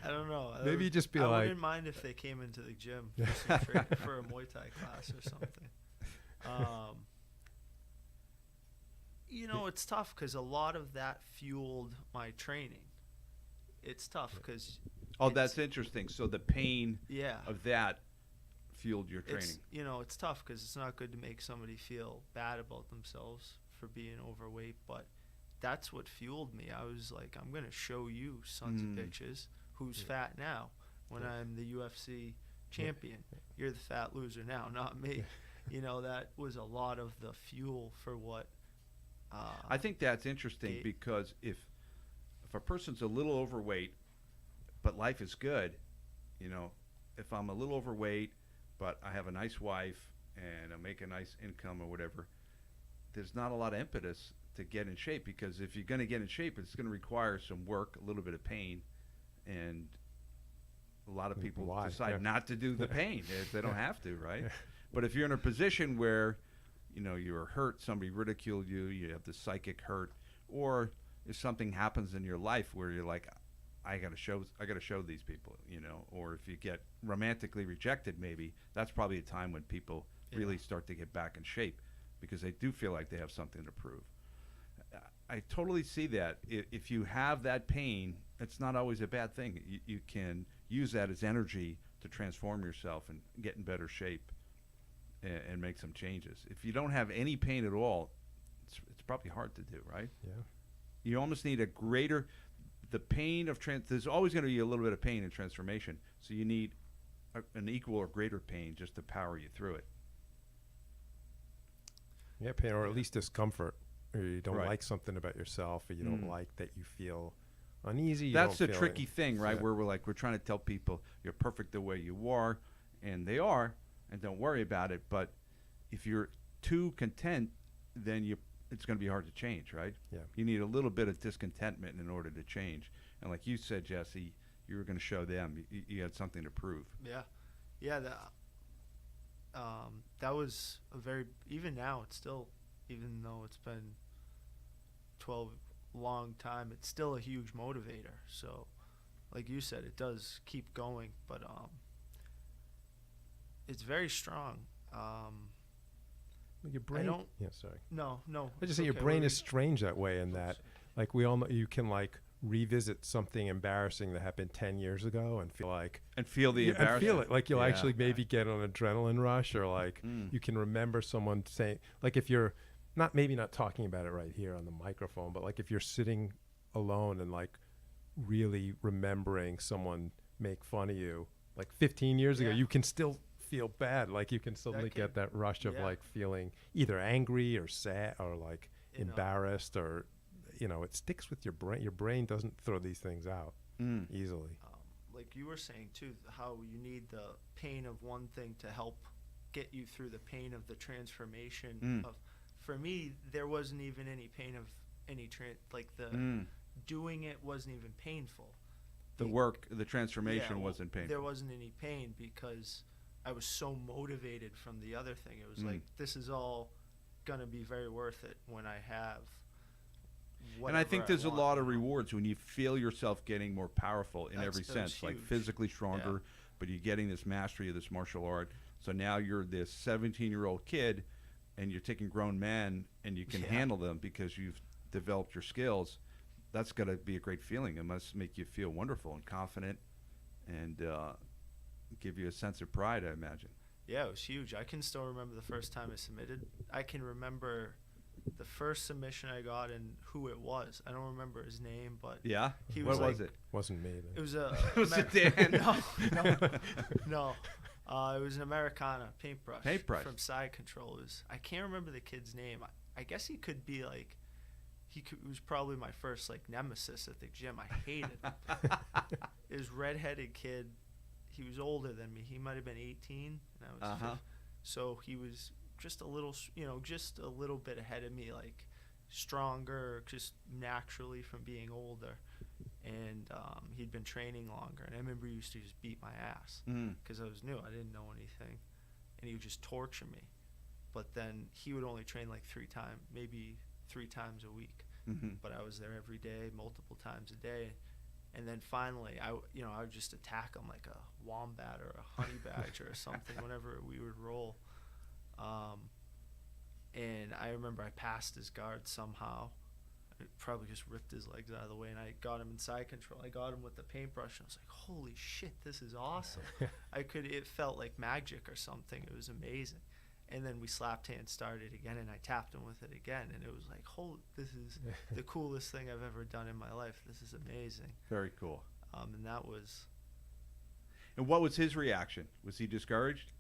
I don't know. Maybe you just be I like, wouldn't mind if they came into the gym for a Muay Thai class or something. It's tough because a lot of that fueled my training. It's tough because. Oh, that's interesting. So the pain Yeah. of that fueled your training. It's tough because it's not good to make somebody feel bad about themselves for being overweight, but that's what fueled me. I was like, I'm going to show you sons of bitches who's fat now when I'm the UFC champion. You're the fat loser now, not me. That was a lot of the fuel for what I think that's interesting because if a person's a little overweight, but life is good, if I'm a little overweight, but I have a nice wife and I make a nice income or whatever, there's not a lot of impetus to get in shape, because if you're going to get in shape, it's going to require some work, a little bit of pain, and a lot of people decide not to do the pain if they don't have to, right? But if you're in a position where you're hurt, somebody ridiculed you, you have the psychic hurt, or if something happens in your life where you're like, I got to show these people, or if you get romantically rejected, maybe that's probably a time when people really start to get back in shape because they do feel like they have something to prove. I totally see that. If you have that pain, it's not always a bad thing. You can use that as energy to transform yourself and get in better shape and make some changes. If you don't have any pain at all, it's probably hard to do, right? Yeah. You almost need the pain of there's always going to be a little bit of pain in transformation, so you need an equal or greater pain just to power you through it. Yeah, pain or at least discomfort, or you don't Right. like something about yourself, or you don't like that you feel uneasy. That's the don't feel tricky thing, right? Yeah. Where we're trying to tell people you're perfect the way you are, and they are, and don't worry about it. But if you're too content, then it's going to be hard to change, right? Yeah. You need a little bit of discontentment in order to change. And like you said, Jesse, you were going to show them you had something to prove. Yeah, yeah. That was a very, even now it's still, even though it's been 12 long time, it's still a huge motivator. So, like you said, it does keep going, but it's very strong. Your brain. I don't. Yeah, sorry. No. I just say your brain is strange that way, in that, like, we all know you can like revisit something embarrassing that happened 10 years ago and feel like the embarrassment. And feel it like you'll Yeah. actually maybe get an adrenaline rush, or like you can remember someone saying, like, if you're maybe not talking about it right here on the microphone, but like if you're sitting alone and like really remembering someone make fun of you like 15 years ago, Yeah. you can still feel bad. Like you can suddenly get that rush of like feeling either angry or sad or like embarrassed, or it sticks with your brain. Your brain doesn't throw these things out easily. Like you were saying too, how you need the pain of one thing to help get you through the pain of the transformation of. For me, there wasn't even any pain of any doing it wasn't even painful. The transformation wasn't painful. There wasn't any pain because I was so motivated from the other thing. It was like, this is all gonna be very worth it when I have. And I think there's a want, lot of rewards when you feel yourself getting more powerful in every sense, like huge. physically stronger, but you're getting this mastery of this martial art. So now you're this 17-year-old kid, and you're taking grown men, and you can handle them because you've developed your skills. That's got to be a great feeling. It must make you feel wonderful and confident, and give you a sense of pride, I imagine. Yeah, it was huge. I can still remember the first time I submitted. I can remember the first submission I got and who it was. I don't remember his name, but yeah, he what was was it? Wasn't me then. It was a Was it Dan? no. It was an Americana paintbrush from Side Control. I can't remember the kid's name. I guess he could be like, he was probably my first like nemesis at the gym. I hated him. It was redheaded kid. He was older than me. He might have been 18, and I was 15. So he was just a little, just a little bit ahead of me, like stronger, just naturally from being older. And he'd been training longer, and I remember he used to just beat my ass because I was new. I didn't know anything, and he would just torture me. But then he would only train like maybe three times a week. But I was there every day, multiple times a day. And then finally, I would just attack him like a wombat or a honey badger or something whenever we would roll. And I remember I passed his guard somehow. I probably just ripped his legs out of the way, and I got him in Side Control. I got him with the paintbrush, and I was like, holy shit, this is awesome. It felt like magic or something. It was amazing. And then we slapped hands, started again, and I tapped him with it again, and it was like, this is the coolest thing I've ever done in my life. This is amazing. Very cool. And that was... And what was his reaction? Was he discouraged?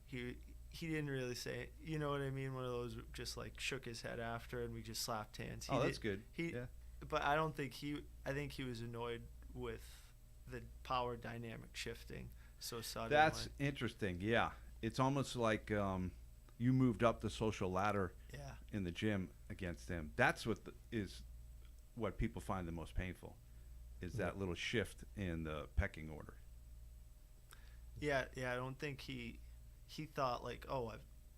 He didn't really say, you know what I mean? One of those just like shook his head after, and we just slapped hands. That's good. But I don't think I think he was annoyed with the power dynamic shifting so suddenly. That's interesting. Yeah. It's almost like you moved up the social ladder in the gym against him. That's what people find the most painful, is that little shift in the pecking order. Yeah, I don't think he thought like,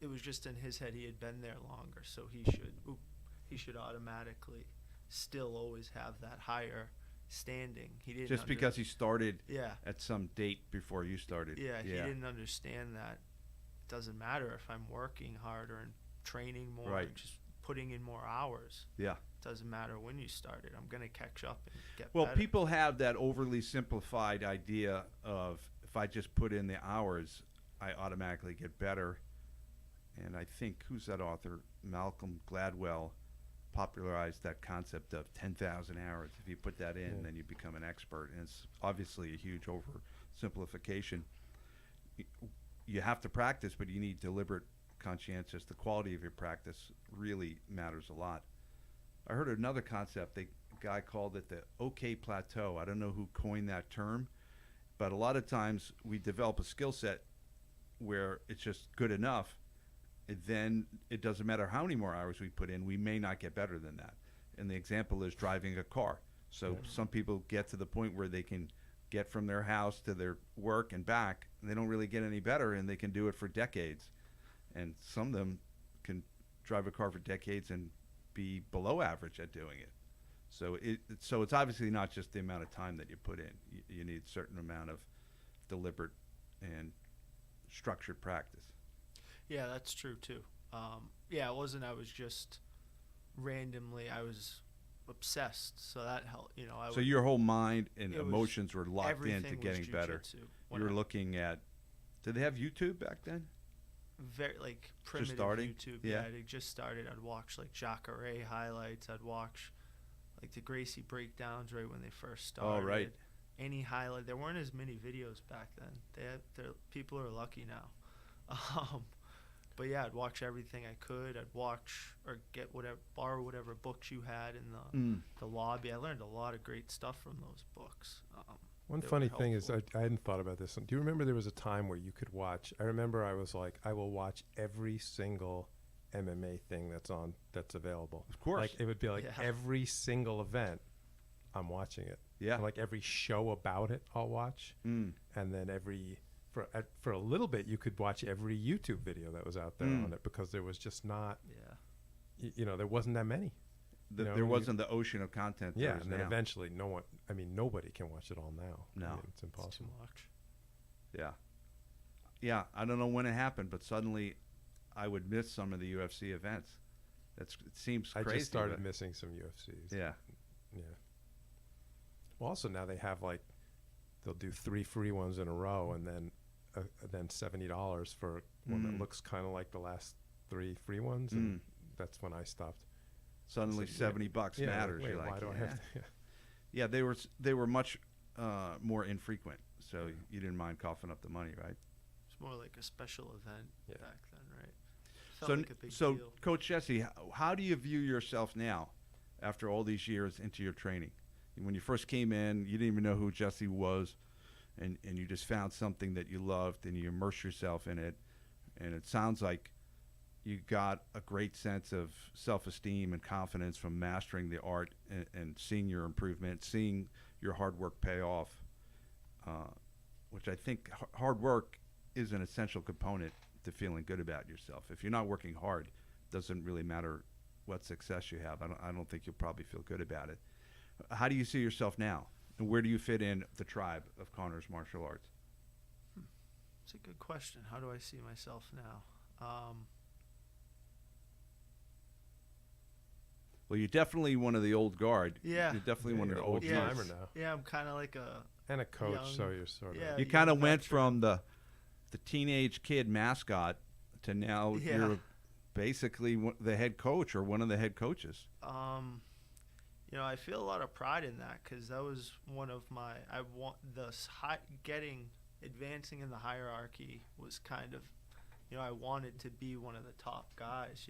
it was just in his head he had been there longer, so he should automatically still always have that higher standing. He didn't just because he started at some date before you started. He didn't understand that it doesn't matter if I'm working harder and training more and just putting in more hours. Yeah. It doesn't matter when you started. I'm going to catch up and get better. People have that overly simplified idea of, if I just put in the hours, I automatically get better. And I think, who's that author? Malcolm Gladwell popularized that concept of 10,000 hours. If you put that in, then you become an expert. And it's obviously a huge oversimplification. You have to practice, but you need deliberate, conscientious. The quality of your practice really matters a lot. I heard another concept. A guy called it the OK plateau. I don't know who coined that term, but a lot of times we develop a skill set where it's just good enough, then it doesn't matter how many more hours we put in, we may not get better than that. And the example is driving a car. So some people get to the point where they can get from their house to their work and back, and they don't really get any better, and they can do it for decades. And some of them can drive a car for decades and be below average at doing it. So it's obviously not just the amount of time that you put in. You need a certain amount of deliberate and structured practice. Yeah, that's true too. Yeah, it wasn't. I was just randomly. I was obsessed, so that helped. You know, So your whole mind and It was- emotions were locked everything into was getting better. jujitsu. You were looking at. Did they have YouTube back then? Very like primitive starting? YouTube. Yeah. It just started. I'd watch like Jacare highlights. I'd watch like the Gracie breakdowns right when they first started. Oh, right. Any highlight. There weren't as many videos back then. People are lucky now. But yeah, I'd watch everything I could. I'd watch or borrow whatever books you had in the lobby. I learned a lot of great stuff from those books. One They were funny thing is, helpful. I hadn't thought about this. Do you remember there was a time where you could watch? I remember I was like, I will watch every single MMA thing that's available. Of course. Like it would be like Yeah. every single event, I'm watching it. Yeah. And like every show about it, I'll watch. And then for a little bit, you could watch every YouTube video that was out there on it, because there was just not, Yeah. there wasn't that many. There wasn't the ocean of content. Yeah, there is and then now. eventually, nobody can watch it all now. No. I mean, it's It's too impossible. much. Yeah. Yeah, I don't know when it happened, but suddenly I would miss some of the UFC events. It seems I crazy. just started but- missing some UFCs. Yeah. Yeah. Well, also now they have they'll do 3 free ones in a row, and then $70 for one that looks kind of like the last 3 free ones, and that's when I stopped. Suddenly So, yeah. $70 Yeah, matters. wait, You're why like, do I have to? Yeah, they were much more infrequent, so you didn't mind coughing up the money, right? It's more like a special event Yeah. back then, right? Felt like a big so deal. Coach Jesse, how do you view yourself now after all these years into your training? When you first came in, you didn't even know who Jesse was, and you just found something that you loved, and you immersed yourself in it, and it sounds like you got a great sense of self-esteem and confidence from mastering the art and seeing your improvement, seeing your hard work pay off, which I think hard work is an essential component to feeling good about yourself. If you're not working hard, it doesn't really matter what success you have. I don't think you'll probably feel good about it. How do you see yourself now? And where do you fit in the tribe of Connors Martial Arts? It's a good question. How do I see myself now? Well, you're definitely one of the old guard. Yeah. You're definitely Yeah, one of you're the an old old Yeah. timer now, Yeah, I'm kind of like a and a coach, so young- you're sort of. yeah. You young kind of went veteran. from the teenage kid mascot to now Yeah. you're basically the head coach or one of the head coaches. I feel a lot of pride in that, because that was one of my advancing in the hierarchy was kind of, I wanted to be one of the top guys.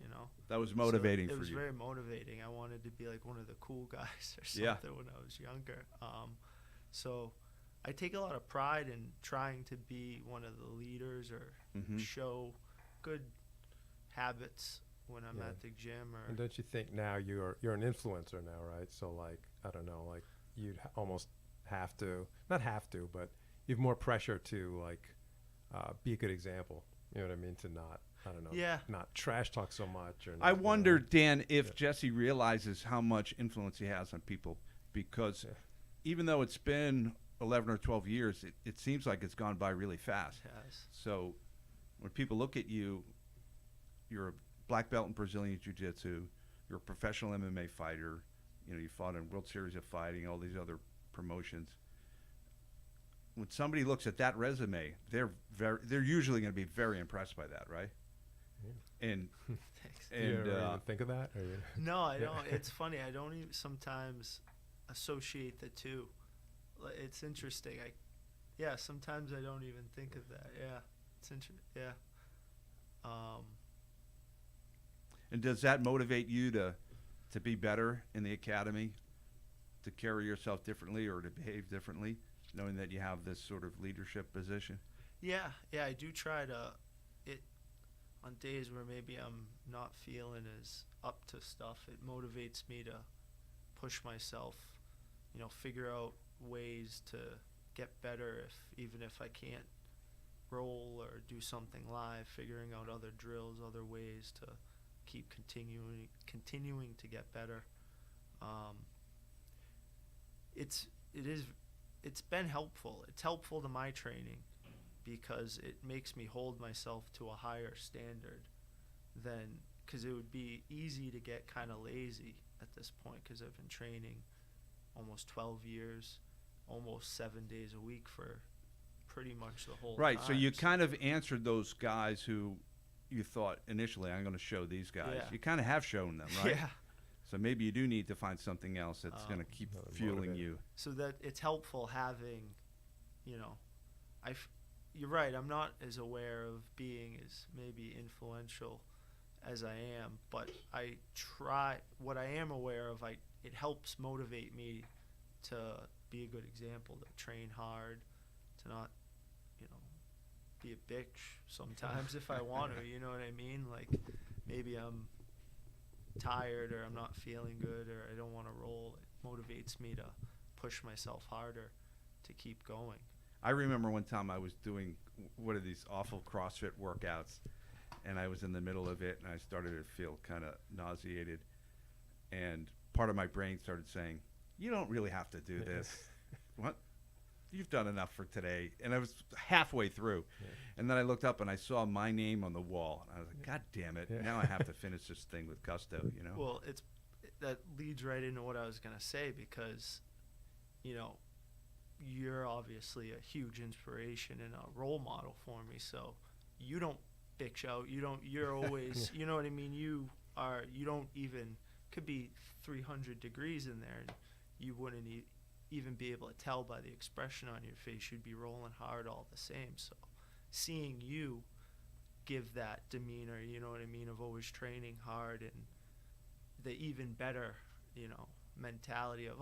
That was motivating So for it was you. very motivating. I wanted to be like one of the cool guys or something Yeah. when I was younger. So I take a lot of pride in trying to be one of the leaders or Mhm. show good habits when I'm Yeah. at the gym. Or And don't you think now you're an influencer now, right? So I don't know, you'd almost have to, not have to, but you have more pressure to be a good example. You know what I mean? To not, I don't know, Yeah. not trash talk so much. Or I not, wonder, Dan, if Yeah. Jesse realizes how much influence he has on people, because Yeah. even though it's been 11 or 12 years, it seems like it's gone by really fast. has. So when people look at you, you're a black belt in Brazilian Jiu-Jitsu, you're a professional MMA fighter, you fought in World Series of Fighting, all these other promotions. When somebody looks at that resume, they're usually going to be very impressed by that, right? Yeah. And Thanks. You and ever even think of that? Or No, I Yeah. don't. It's funny. I don't even sometimes associate the two. It's interesting. Sometimes I don't even think of that. Yeah, it's interesting. Yeah. And does that motivate you to be better in the academy, to carry yourself differently or to behave differently, knowing that you have this sort of leadership position? Yeah. I do try to. on days where maybe I'm not feeling as up to stuff, it motivates me to push myself, figure out ways to get better, even if I can't roll or do something live, figuring out other drills, other ways to keep continuing to get better. It's been helpful. It's helpful to my training because it makes me hold myself to a higher standard than, because it would be easy to get kind of lazy at this point, because I've been training almost 12 years, almost 7 days a week for pretty much the whole Right, time. so you kind of answered those guys who you thought initially, I'm going to show these guys. Yeah. You kind of have shown them, right? Yeah. So maybe you do need to find something else that's going to keep fueling motivating. you. So that it's helpful having, you're right, I'm not as aware of being as maybe influential as I am, but I try, what I am aware of, it helps motivate me to be a good example, to train hard, to not, be a bitch sometimes if I want to, you know what I mean? Like, maybe I'm tired or I'm not feeling good or I don't want to roll. It motivates me to push myself harder to keep going. I remember one time I was doing one of these awful CrossFit workouts, and I was in the middle of it, and I started to feel kind of nauseated, and part of my brain started saying, you don't really have to do this. What? You've done enough for today. And I was halfway through. Yeah. And then I looked up and I saw my name on the wall. And I was like, God damn it. Yeah. Now I have to finish this thing with gusto, Well, that leads right into what I was going to say, because, you're obviously a huge inspiration and a role model for me. So you don't bitch out. You're always, you know what I mean? You don't even, could be 300 degrees in there and you wouldn't even be able to tell by the expression on your face. You'd be rolling hard all the same. So seeing you give that demeanor, you know what I mean, of always training hard, and the even better, mentality of,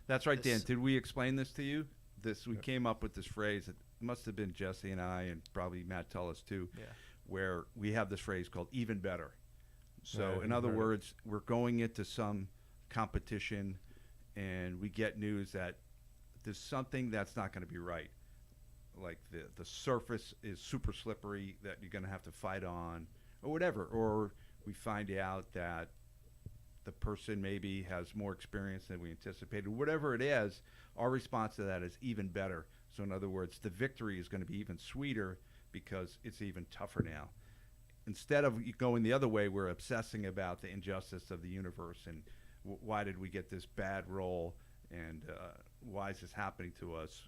That's right, Dan. Did we explain this to you? We came up with this phrase. It must have been Jesse and I, and probably Matt Tullis too, where we have this phrase called even better. So in other words, we're going into some competition and we get news that there's something that's not going to be right. Like the surface is super slippery that you're going to have to fight on or whatever. Or we find out that the person maybe has more experience than we anticipated. Whatever it is, our response to that is even better. So in other words, the victory is going to be even sweeter because it's even tougher now. Instead of going the other way, we're obsessing about the injustice of the universe and why did we get this bad roll, and why is this happening to us?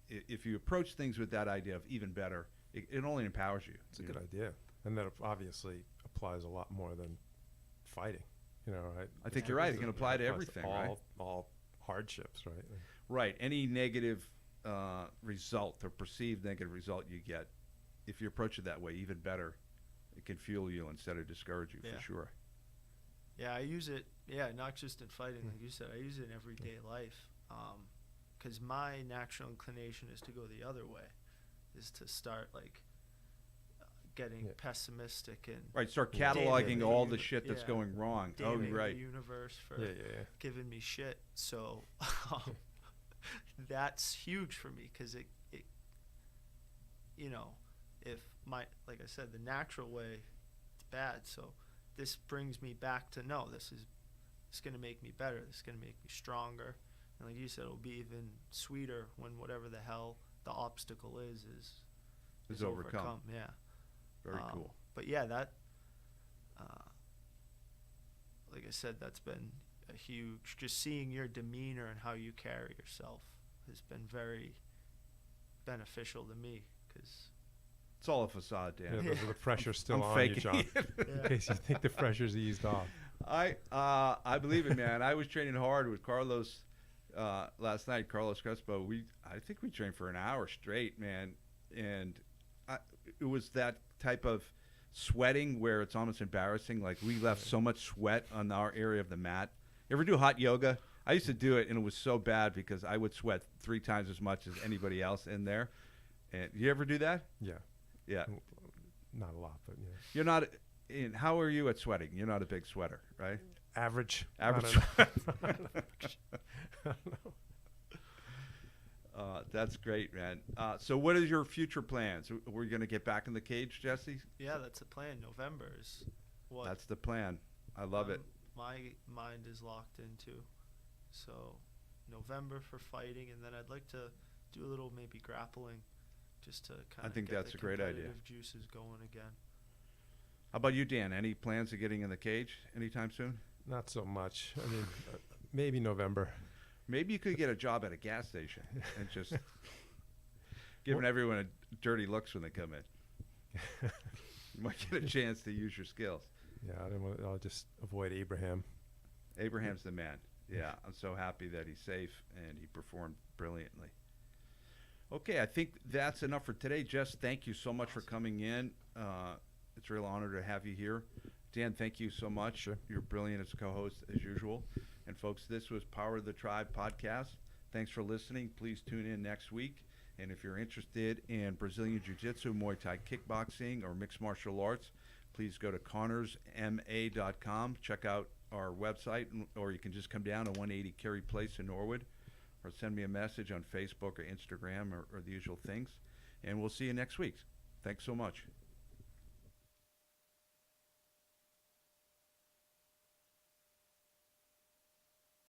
If you approach things with that idea of even better, it only empowers you. It's a good idea. And that obviously applies a lot more than fighting, right? I think you're right. It can apply to everything, right? All hardships, right? Right. Any negative result or perceived negative result you get, if you approach it that way, even better, it can fuel you instead of discourage you, for sure. Yeah, I use it, not just in fighting, like you said. I use it in everyday life, because my natural inclination is to go the other way, is to start, getting pessimistic and... start cataloging all the shit that's going wrong. Damning the universe for giving me shit. So that's huge for me, because it if like I said, the natural way, it's bad, so... This brings me back to, no, this is going to make me better. This is going to make me stronger. And like you said, it'll be even sweeter when whatever the hell the obstacle is overcome. Yeah. Very cool. But yeah, that, like I said, that's been a huge, just seeing your demeanor and how you carry yourself has been very beneficial to me, because... It's all a facade, Dan. Yeah, the pressure's still I'm on faking you, John. In case you think the pressure's eased off. I believe it, man. I was training hard with Carlos last night, Carlos Crespo. I think we trained for an hour straight, man. And it was that type of sweating where it's almost embarrassing. Like, we left so much sweat on our area of the mat. You ever do hot yoga? I used to do it, and it was so bad because I would sweat 3 times as much as anybody else in there. And you ever do that? Yeah. Yeah. not a lot, but yeah. You're not. How are you at sweating? You're not a big sweater, right? Average. Average. I don't know. That's great, man. So what is your future plans? We're going to get back in the cage, Jesse? Yeah, that's the plan. November is what That's the plan. I love it. my mind is locked into. So November for fighting, and then I'd like to do a little maybe grappling, just to kind of think get that's the a great idea. competitive juices going again. How about you, Dan? Any plans of getting in the cage anytime soon? Not so much. I mean, maybe November. Maybe you could get a job at a gas station and just giving everyone dirty looks when they come in. You might get a chance to use your skills. Yeah, I'll just avoid Abraham. Abraham's the man. Yeah, I'm so happy that he's safe and he performed brilliantly. Okay, I think that's enough for today. Jess, thank you so much for coming in. It's a real honor to have you here. Dan, thank you so much. Sure. You're brilliant as co-host as usual. And folks, this was Power of the Tribe podcast. Thanks for listening. Please tune in next week. And if you're interested in Brazilian Jiu-Jitsu, Muay Thai kickboxing, or mixed martial arts, please go to connorsma.com. Check out our website, or you can just come down to 180 Cary Place in Norwood, or send me a message on Facebook or Instagram or the usual things. And we'll see you next week. Thanks so much.